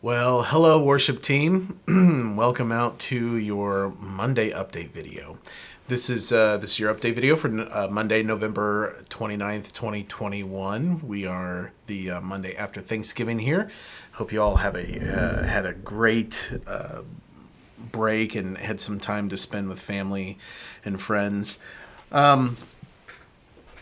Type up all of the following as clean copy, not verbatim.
Well, hello, worship team. Welcome out to your Monday update video. This is your update video for Monday, November 29th, 2021. We are the Monday after Thanksgiving here. Hope you all have had a great break and had some time to spend with family and friends. And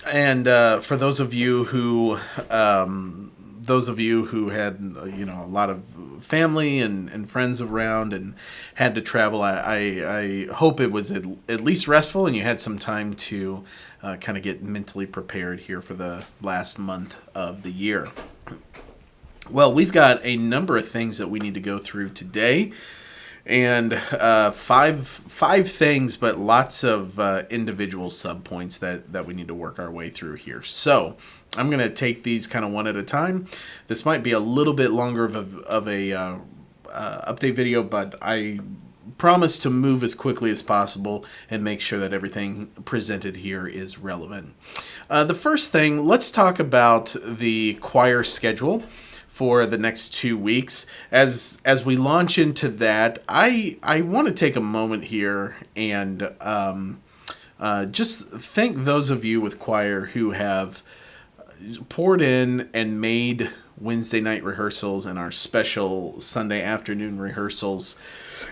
for those of you who had a lot of family and friends around and had to travel, I hope it was at least restful and you had some time to kind of get mentally prepared here for the last month of the year. Well, we've got a number of things that we need to go through today, and five things, but lots of individual subpoints that we need to work our way through here. So I'm going to take these kind of one at a time. This might be a little bit longer of a update video, but I promise to move as quickly as possible and make sure that everything presented here is relevant. The first thing, let's talk about the choir schedule for the next 2 weeks. As we launch into that, I want to take a moment here and just thank those of you with choir who have poured in and made Wednesday night rehearsals and our special Sunday afternoon rehearsals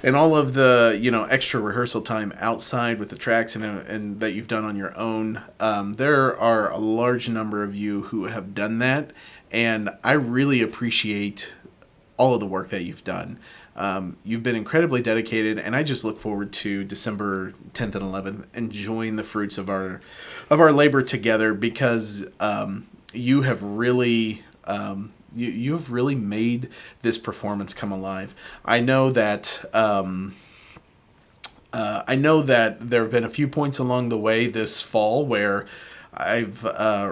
and all of the extra rehearsal time outside with the tracks and that you've done on your own. There are a large number of you who have done that, and I really appreciate all of the work that you've done. You've been incredibly dedicated, and I just look forward to December 10th and 11th, enjoying the fruits of our labor together, because you have really you have really made this performance come alive. I know that there have been a few points along the way this fall where I've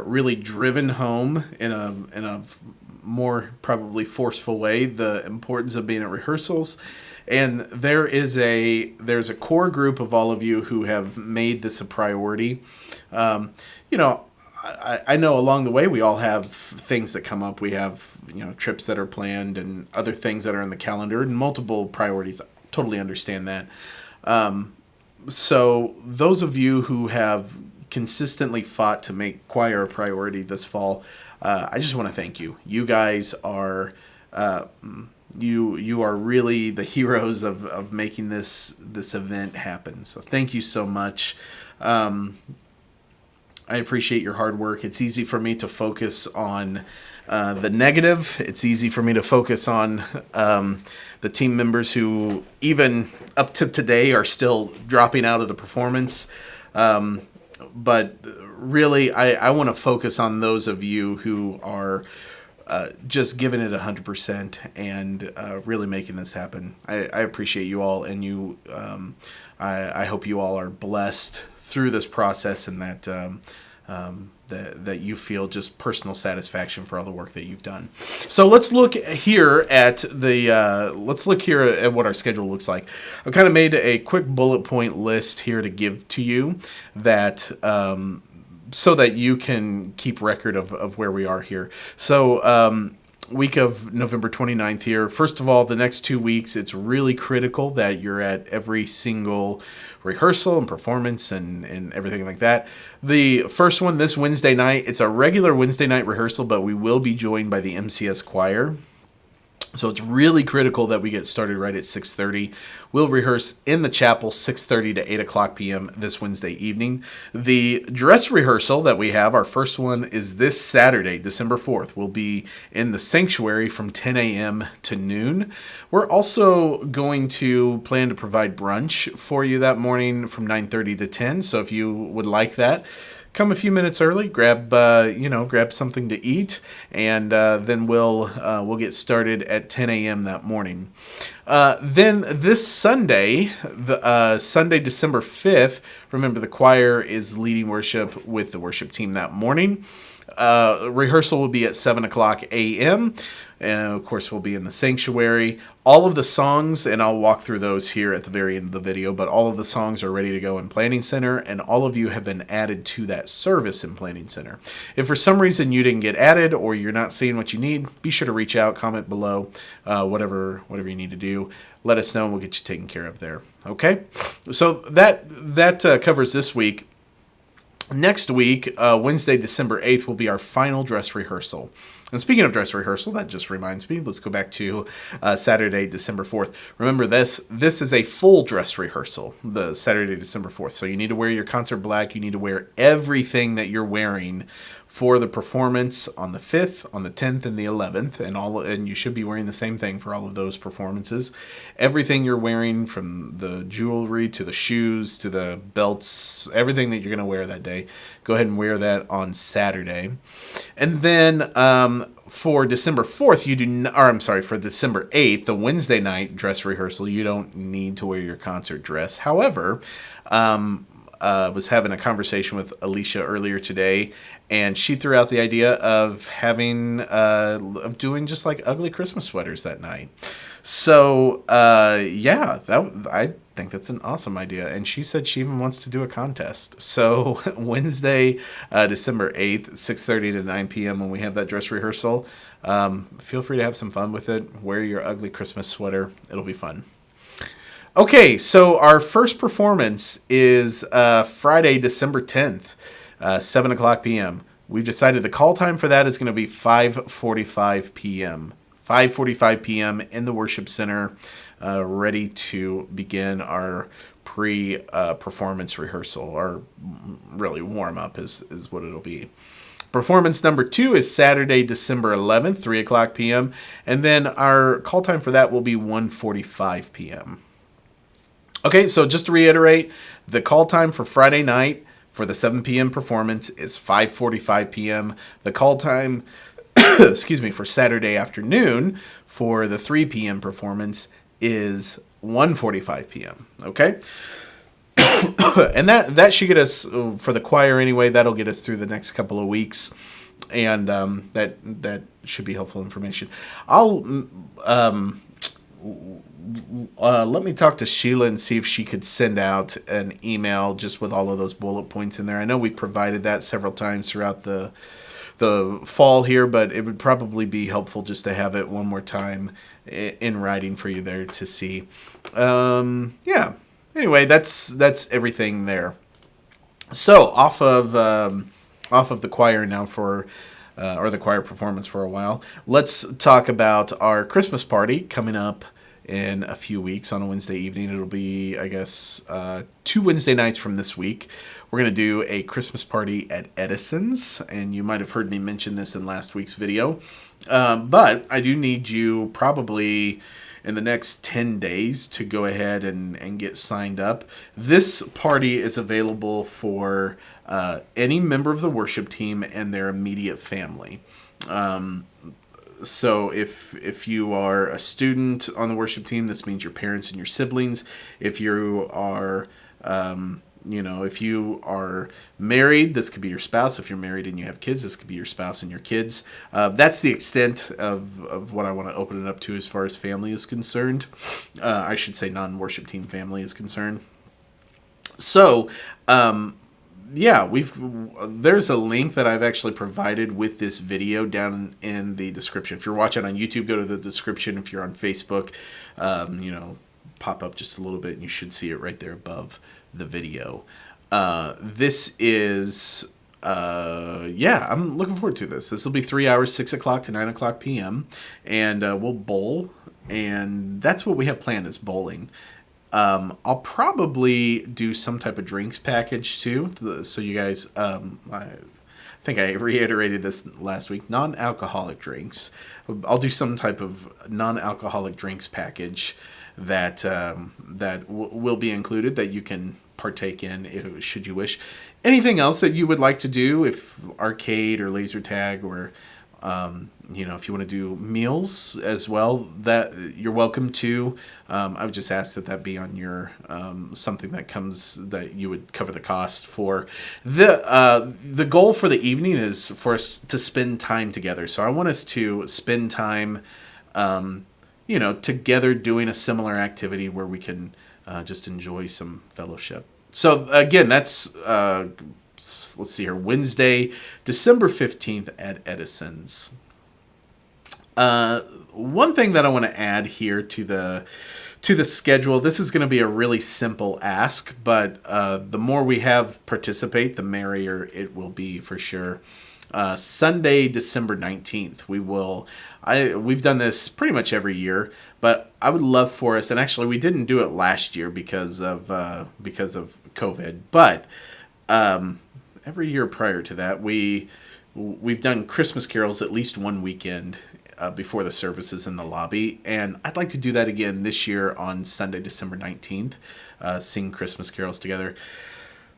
really driven home in a more probably forceful way the importance of being at rehearsals. And there's a core group of all of you who have made this a priority. I know along the way we all have things that come up. We have trips that are planned and other things that are in the calendar and multiple priorities. I totally understand that. So those of you who have consistently fought to make choir a priority this fall, I just want to thank you. You guys are you are really the heroes of making this event happen. So thank you so much. I appreciate your hard work. It's easy for me to focus on the negative. It's easy for me to focus on the team members who, even up to today, are still dropping out of the performance. But really, I want to focus on those of you who are just giving it 100% and really making this happen. I appreciate you all, and you. I hope you all are blessed through this process, and that that you feel just personal satisfaction for all the work that you've done. So let's look here at what our schedule looks like. I've kind of made a quick bullet point list here to give to you that so that you can keep record of where we are here. So week of November 29th here. First of all, the next 2 weeks, it's really critical that you're at every single rehearsal and performance and everything like that. The first one, this Wednesday night, it's a regular Wednesday night rehearsal, but we will be joined by the MCS choir. So it's really critical that we get started right at 6:30. We'll rehearse in the chapel 6:30 to 8 o'clock p.m. this Wednesday evening. The dress rehearsal that we have, our first one, is this Saturday, December 4th. We'll be in the sanctuary from 10 a.m. to noon. We're also going to plan to provide brunch for you that morning from 9:30 to 10. So if you would like that, come a few minutes early, grab something to eat, and then we'll get started at 10 a.m. that morning. Then this Sunday, Sunday December 5th, remember the choir is leading worship with the worship team that morning. Rehearsal will be at 7 o'clock a.m. And of course, we'll be in the sanctuary. All of the songs, and I'll walk through those here at the very end of the video, but all of the songs are ready to go in Planning Center, and all of you have been added to that service in Planning Center. If for some reason you didn't get added or you're not seeing what you need, be sure to reach out, comment below, whatever you need to do. Let us know, and we'll get you taken care of there. Okay? So that covers this week. Next week, Wednesday, December 8th, will be our final dress rehearsal. And speaking of dress rehearsal, that just reminds me, let's go back to Saturday, December 4th. Remember, this is a full dress rehearsal, the Saturday, December 4th. So you need to wear your concert black. You need to wear everything that you're wearing for the performance on the 5th, on the 10th, and the 11th. And you should be wearing the same thing for all of those performances. Everything you're wearing, from the jewelry to the shoes to the belts, everything that you're going to wear that day, go ahead and wear that on Saturday. And then for December 4th, for December 8th, the Wednesday night dress rehearsal, you don't need to wear your concert dress. However, was having a conversation with Alicia earlier today, and she threw out the idea of doing just like ugly Christmas sweaters that night. So I think that's an awesome idea, and she said she even wants to do a contest. So Wednesday, December 8th, 6:30 to 9 p.m. when we have that dress rehearsal, feel free to have some fun with it. Wear your ugly Christmas sweater. It'll be fun. Okay, so our first performance is Friday, December 10th, 7 o'clock p.m. We've decided the call time for that is going to be 5:45 p.m. 5:45 p.m. in the worship center, ready to begin our pre-performance rehearsal, or really warm-up is what it'll be. Performance number 2 is Saturday, December 11th, 3 o'clock p.m. And then our call time for that will be 1:45 p.m. Okay, so just to reiterate, the call time for Friday night for the 7 p.m. performance is 5:45 p.m. The call time, for Saturday afternoon for the 3 p.m. performance is 1:45 p.m. Okay? And that should get us, for the choir anyway, that'll get us through the next couple of weeks. And that should be helpful information. Let me talk to Sheila and see if she could send out an email just with all of those bullet points in there. I know we provided that several times throughout the fall here, but it would probably be helpful just to have it one more time in writing for you there to see. Anyway, that's everything there. So off of the choir now for the choir performance for a while. Let's talk about our Christmas party coming up in a few weeks on a Wednesday evening. It'll be, I guess, 2 Wednesday nights from this week. We're going to do a Christmas party at Edison's, and you might have heard me mention this in last week's video. But I do need you probably in the next 10 days to go ahead and get signed up. This party is available for any member of the worship team and their immediate family. So if you are a student on the worship team, this means your parents and your siblings. If you are, if you are married, this could be your spouse. If you're married and you have kids, this could be your spouse and your kids. That's the extent of what I want to open it up to as far as family is concerned. I should say non-worship team family is concerned. So, there's a link that I've actually provided with this video down in the description. If you're watching on YouTube, go to the description. If you're on Facebook, pop up just a little bit and you should see it right there above the video. This is, I'm looking forward to this. This will be 3 hours, 6 o'clock to 9 o'clock p.m. And we'll bowl. And that's what we have planned, is bowling. I'll probably do some type of drinks package too. So you guys, I think I reiterated this last week, non-alcoholic drinks. I'll do some type of non-alcoholic drinks package that will be included that you can partake in should you wish. Anything else that you would like to do, if arcade or laser tag or If you want to do meals as well, that you're welcome to. I would just ask that be on your something that you would cover the cost for. The goal for the evening is for us to spend time together. So I want us to spend time, together doing a similar activity where we can just enjoy some fellowship. So again, that's let's see here, Wednesday, December 15th at Edison's. One thing that I want to add here to the schedule, this is going to be a really simple ask, but the more we have participate, the merrier it will be for sure. Sunday, December 19th, we've done this pretty much every year, but I would love for us, and actually we didn't do it last year because of COVID, but every year prior to that, we've done Christmas carols at least one weekend before the services in the lobby, and I'd like to do that again this year on Sunday, December 19th, sing Christmas carols together.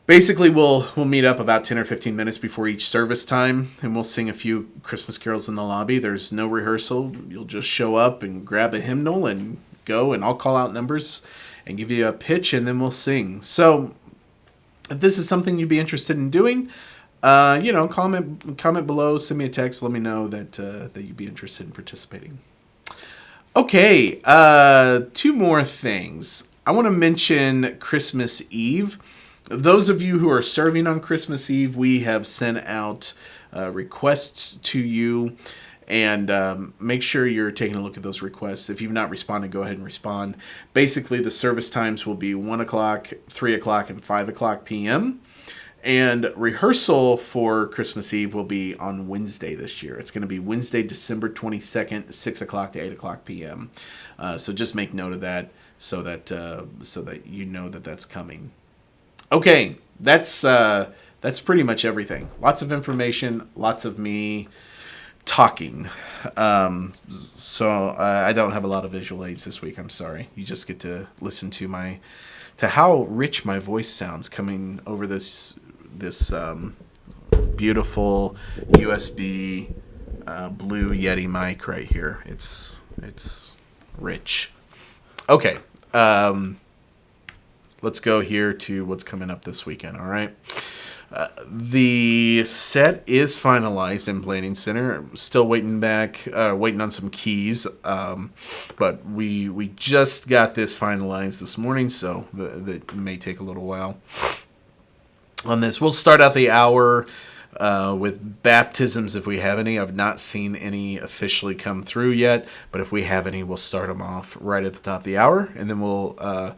Basically, we'll meet up about 10 or 15 minutes before each service time, and we'll sing a few Christmas carols in the lobby. There's no rehearsal. You'll just show up and grab a hymnal and go, and I'll call out numbers and give you a pitch, and then we'll sing. So if this is something you'd be interested in doing, comment below, send me a text, let me know that you'd be interested in participating. Okay, two more things. I want to mention Christmas Eve. Those of you who are serving on Christmas Eve, we have sent out requests to you, and make sure you're taking a look at those requests. If you've not responded, go ahead and respond. Basically, the service times will be 1 o'clock, 3 o'clock, and 5 o'clock p.m., and rehearsal for Christmas Eve will be on Wednesday this year. It's going to be Wednesday, December 22nd, 6 o'clock to 8 o'clock p.m. So just make note of that so that you know that that's coming. Okay, that's pretty much everything. Lots of information, lots of me talking. So I don't have a lot of visual aids this week. I'm sorry. You just get to listen to how rich my voice sounds coming over this beautiful USB blue Yeti mic right here. It's rich. Okay. Let's go here to what's coming up this weekend. All right. The set is finalized in Planning Center. Still waiting on some keys. But we just got this finalized this morning, so that may take a little while. On this, we'll start out the hour with baptisms if we have any. I've not seen any officially come through yet, but if we have any, we'll start them off right at the top of the hour, and then we'll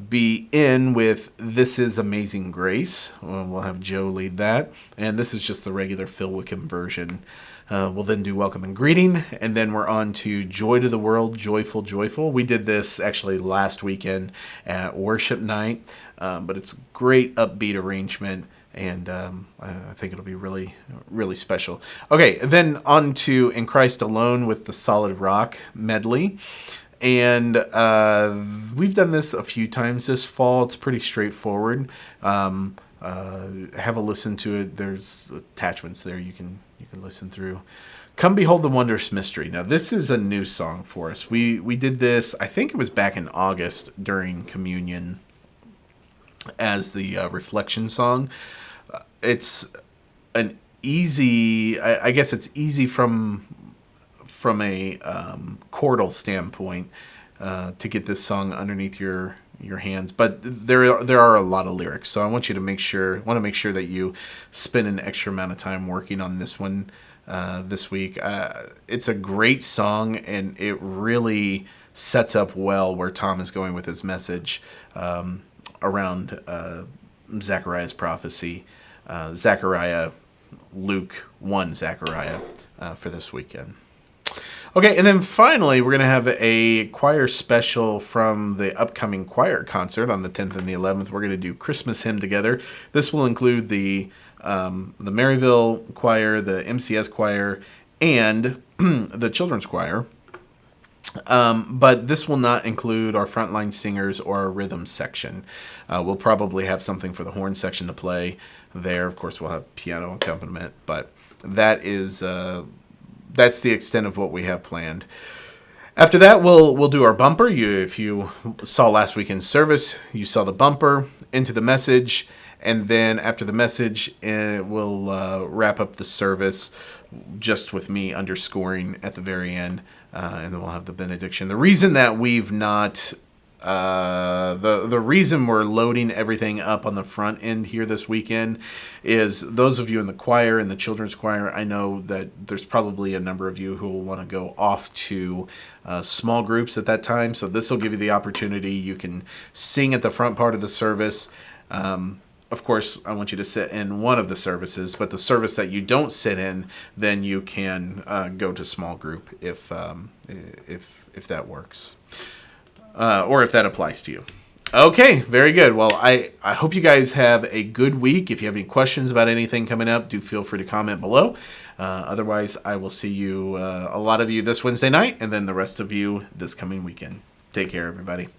be in with This Is Amazing Grace. We'll have Joe lead that, and this is just the regular Phil Wickham version. We'll then do Welcome and Greeting, and then we're on to Joy to the World, Joyful, Joyful. We did this actually last weekend at Worship Night, but it's a great upbeat arrangement, and I think it'll be really, really special. Okay, then on to In Christ Alone with the Solid Rock medley. And we've done this a few times this fall. It's pretty straightforward. Have a listen to it. There's attachments there you can listen through. Come Behold the Wondrous Mystery. Now, this is a new song for us. We did this, I think it was back in August during communion as the reflection song. It's an easy, I guess it's easy from a chordal standpoint to get this song underneath your hands, but there are a lot of lyrics, so I want to make sure that you spend an extra amount of time working on this one this week. It's a great song, and it really sets up well where Tom is going with his message around Zechariah's prophecy, Luke 1 Zechariah for this weekend. Okay, and then finally, we're going to have a choir special from the upcoming choir concert on the 10th and the 11th. We're going to do Christmas Hymn together. This will include the Maryville Choir, the MCS Choir, and the Children's Choir. But this will not include our frontline singers or our rhythm section. We'll probably have something for the horn section to play there. Of course, we'll have piano accompaniment, but that is that's the extent of what we have planned. After that, we'll do our bumper. If you saw last weekend's service, you saw the bumper, into the message, and then after the message, we'll wrap up the service just with me underscoring at the very end, and then we'll have the benediction. The reason that we've not... the reason we're loading everything up on the front end here this weekend is those of you in the choir and the children's choir, I know that there's probably a number of you who will want to go off to small groups at that time. So this will give you the opportunity. You can sing at the front part of the service. Of course, I want you to sit in one of the services, but the service that you don't sit in, then you can go to small group if that works. Or if that applies to you. Okay, very good. Well, I hope you guys have a good week. If you have any questions about anything coming up, do feel free to comment below. Otherwise, I will see you, a lot of you this Wednesday night, and then the rest of you this coming weekend. Take care, everybody.